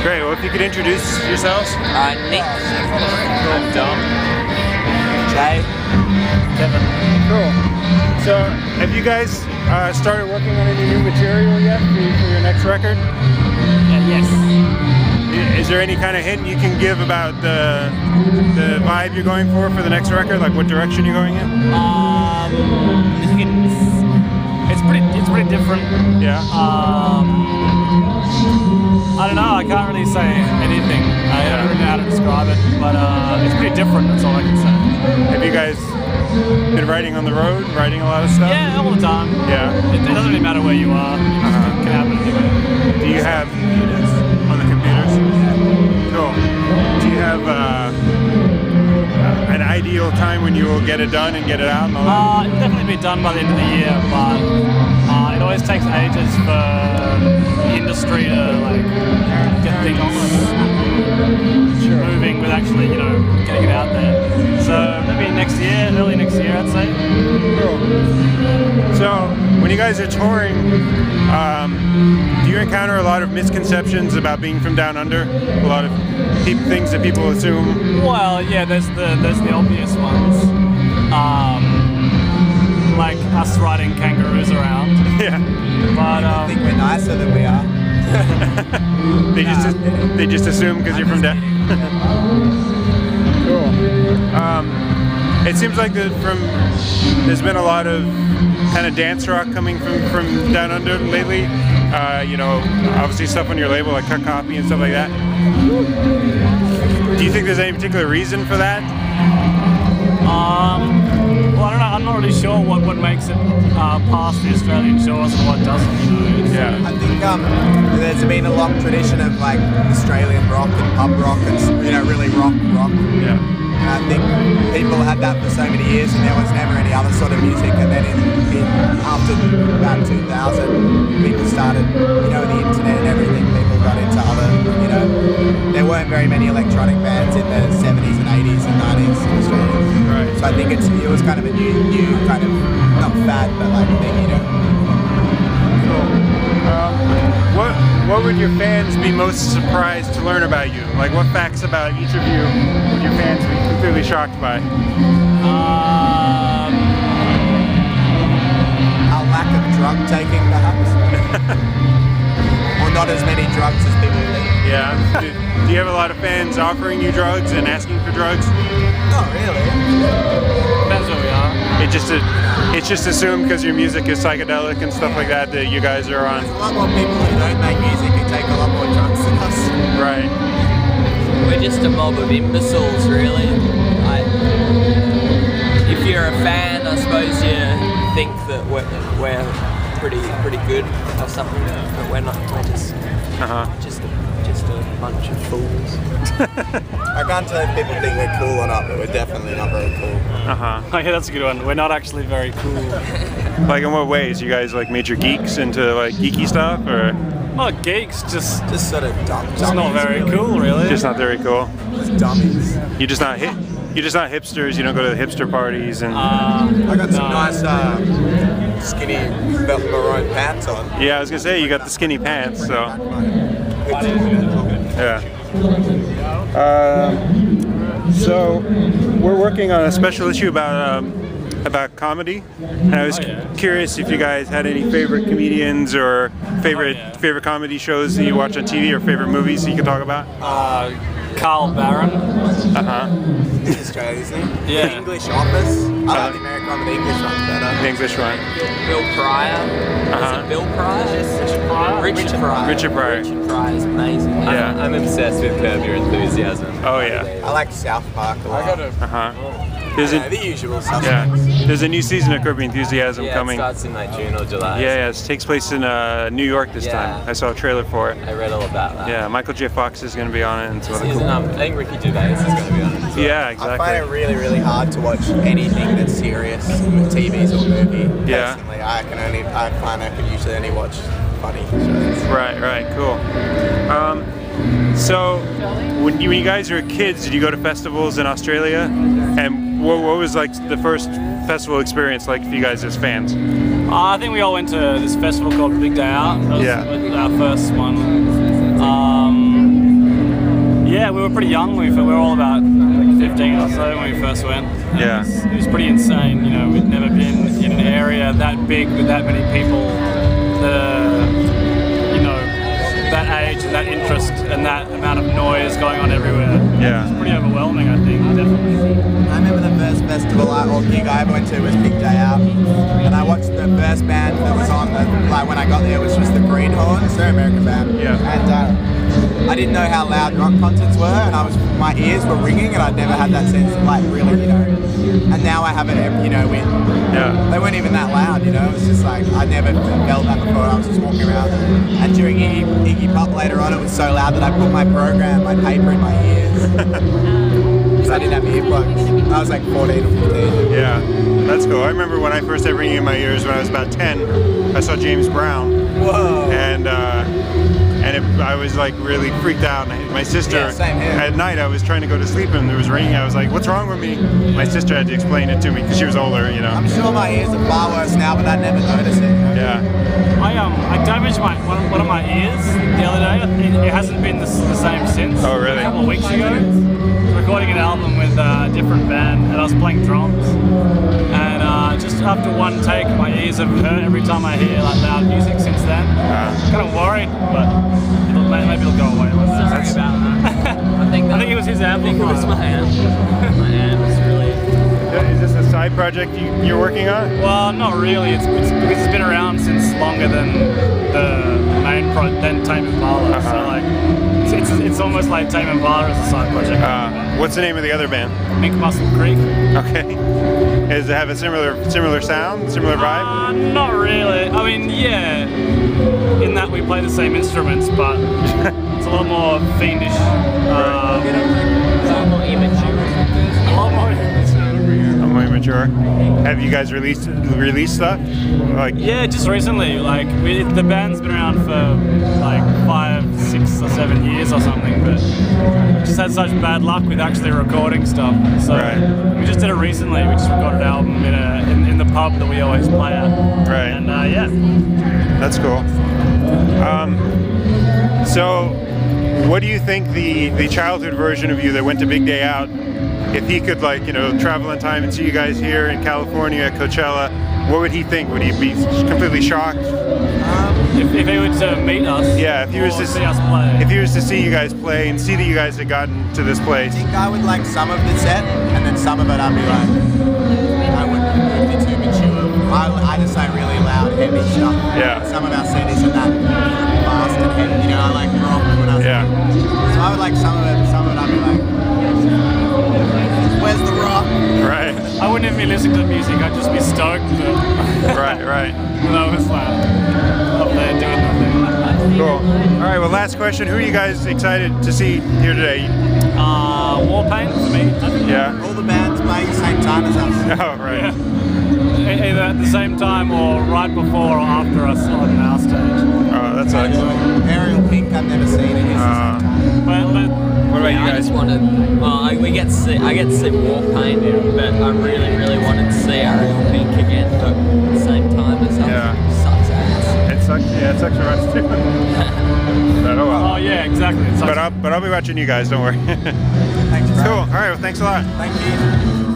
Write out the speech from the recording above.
Great. Well, if you could introduce yourselves. Nick. I'm Dom. Jay. Kevin. Cool. So, have you guys started working on any new material yet for your next record? Yes. Is there any kind of hint you can give about the vibe you're going for the next record? Like what direction you're going in? It's pretty different. Yeah. I don't know. I can't really say anything. I don't really know how to describe it, but it's pretty different. That's all I can say. Have you guys been writing on the road, writing a lot of stuff? Yeah, all the time. Yeah. It doesn't really matter where you are. It can happen anywhere. Do you have on the computers? Cool. Do you have an ideal time when you will get it done and get it out? It'll definitely be done by the end of the year, but it always takes ages for the industry to like get things moving with actually, getting it out there. So maybe next year, early next year, I'd say. Cool. So when you guys are touring, do you encounter a lot of misconceptions about being from down under? A lot of things that people assume? Well, yeah, there's the obvious ones. Like us riding kangaroos around. Yeah. But I think we're nicer than we are. They just assume because you're from down. Cool. It seems like there's been a lot of kind of dance rock coming from down under lately. Obviously stuff on your label like Cut Copy and stuff like that. Do you think there's any particular reason for that? Well, I don't know. I'm not really sure what makes it past the Australian shores and what doesn't. Yeah. I think there's been a long tradition of like Australian rock and pub rock and really rock. Yeah. And I think people had that for so many years, and there was never any other sort of music. And then after about 2000, people started, with the internet and everything. People got into other, there weren't very many electronic bands in the 70s and 80s and 90s in Australia. Right. So I think it was kind of a new kind of, not fad, but like thing, Cool. What would your fans be most surprised to learn about you? Like what facts about each of you would your fans be completely shocked by? Our lack of drug taking, perhaps. Or not as many drugs as people think. Yeah. Do you have a lot of fans offering you drugs and asking for drugs? Not really. Depends where we are. It's just assumed because your music is psychedelic and stuff like that you guys are on. There's a lot more people who don't make music who take a lot more drugs than us. Right. We're just a mob of imbeciles, really. If you're a fan, I suppose you think that we're pretty good or something, but we're not. We're just a bunch of fools. I can't tell if people think we're cool or not, but we're definitely not very cool. Oh, yeah, that's a good one. We're not actually very cool. Like in what ways? You guys like major geeks into like geeky stuff, or? Oh, geeks, just sort of dumb. Just not very cool, really. Just not very cool. Just dummies. You're just not hipsters. You don't go to the hipster parties and. I got some nice skinny maroon pants on. Yeah, I was gonna say you got the skinny pants, so. Yeah. So we're working on a special issue about comedy, and I was curious if you guys had any favorite comedians or favorite comedy shows that you watch on TV or favorite movies that you could talk about. Carl Barron. He's Australian, isn't he? Yeah. The English Office. I like the American one, but the English one's better. The English one. Bill Pryor. Is it Bill Pryor? Richard Pryor. Richard Pryor. Richard Pryor is amazing. Yeah. I'm obsessed with Curb Your Enthusiasm. Oh yeah. I like South Park a lot. The usual suspects. Yeah. There's a new season of Curb Your Enthusiasm coming. It starts in like June or July. Yeah, it takes place in New York this time. I saw a trailer for it. I read all about that. Yeah, Michael J. Fox is going to be on it. And some other cool. I think Ricky Gervais is going to be on it as well. Yeah, exactly. I find it really, really hard to watch anything that's serious, TVs or movie. Yeah. Personally, I find I can usually only watch funny shows. Right, cool. So, when you guys were kids, did you go to festivals in Australia? And what was like the first festival experience like for you guys as fans? I think we all went to this festival called Big Day Out. That was our first one. Yeah, we were pretty young. We were all about like 15 or so when we first went. And Yeah. it was pretty insane. You know, we'd never been in an area that big with that many people that are, you know, that age and that interest and that amount of noise going on everywhere. Yeah. It's pretty overwhelming, I think, definitely. I remember the first festival or gig I ever went to was Big Day Out, and I watched the first band that was on. Like when I got there, was just the Greenhorns. They're an American band. Yeah. And I didn't know how loud rock concerts were, and my ears were ringing, and I'd never had that sense of like really, you know. And now I have it, you know, with they weren't even that loud, you know. It was just like I never felt that before. I was just walking around, and during Iggy Pop later on, it was so loud that I put my paper in my ears. Because I didn't have earplugs. I was like 14 or 15. Yeah, that's cool. I remember when I first had ringing in my ears when I was about 10, I saw James Brown. Whoa. And I was like really freaked out. And my sister, same here. at night I was trying to go to sleep and there was ringing. I was like, what's wrong with me? My sister had to explain it to me because she was older, you know. I'm sure my ears are far worse now, but I never noticed it. Yeah. I damaged one of my ears the other day. It hasn't been the same since. Oh, really? A couple of weeks ago, recording an album with a different band, and I was playing drums. And just after one take, my ears have hurt every time I hear like loud music since then. Kind of worried, but maybe it'll go away. Sorry about that. I think it was his amplifier. It was my amp. My amp is really. Is this a side project you're working on? Well, not really. It's because it's been around since longer than the main than Tame Impala. So like, it's almost like Tame Impala as a side project. What's the name of the other band? Mink Muscle Creek. Okay. Does it have a similar sound, similar vibe? Not really. I mean, yeah, in that we play the same instruments, but it's a lot more fiendish. It's a lot more immature. A lot more. I'm more mature. Have you guys released stuff? Like Yeah, just recently. Like the band's been around for like 5, 6 or 7 years or something, but just had such bad luck with actually recording stuff. So we just did it recently. We just recorded an album in the pub that we always play at. Right. And yeah. That's cool. So, what do you think the childhood version of you that went to Big Day Out, if he could like, you know, travel in time and see you guys here in California at Coachella, what would he think? Would he be completely shocked? If he were to meet us, Yeah, if he was to see us play. If he was to see you guys play and see that you guys had gotten to this place. I think I would like some of the set, and then some of it I'd be like, I wouldn't be too mature. I just like really loud, heavy stuff. Yeah. Some of our set isn't that fast and heavy. You know, I like rock when I was So I would like some of it, some of it I'd be like, where's the rock? Right. I wouldn't even be listening to the music. I'd just be stoked. Right. And I was like up there doing nothing. Cool. All right. Well, last question. Who are you guys excited to see here today? Warpaint for me. Yeah. All the bands playing the same time as us. Oh, right. Yeah. Either at the same time or right before or after us on our stage. Oh, that sucks. Ariel Pink, I've never seen it. It's the same time. But What about you I guys? just wanted. I get to see Warpaint, but I really wanted to see Ariel Pink again, but at the same time as us. Yeah. Sucks ass. It sucks. Yeah, it sucks for us too. But oh well. oh yeah, exactly. It's But I'll be watching you guys. Don't worry. Thanks, bro. Cool. All right. Well, thanks a lot. Thank you.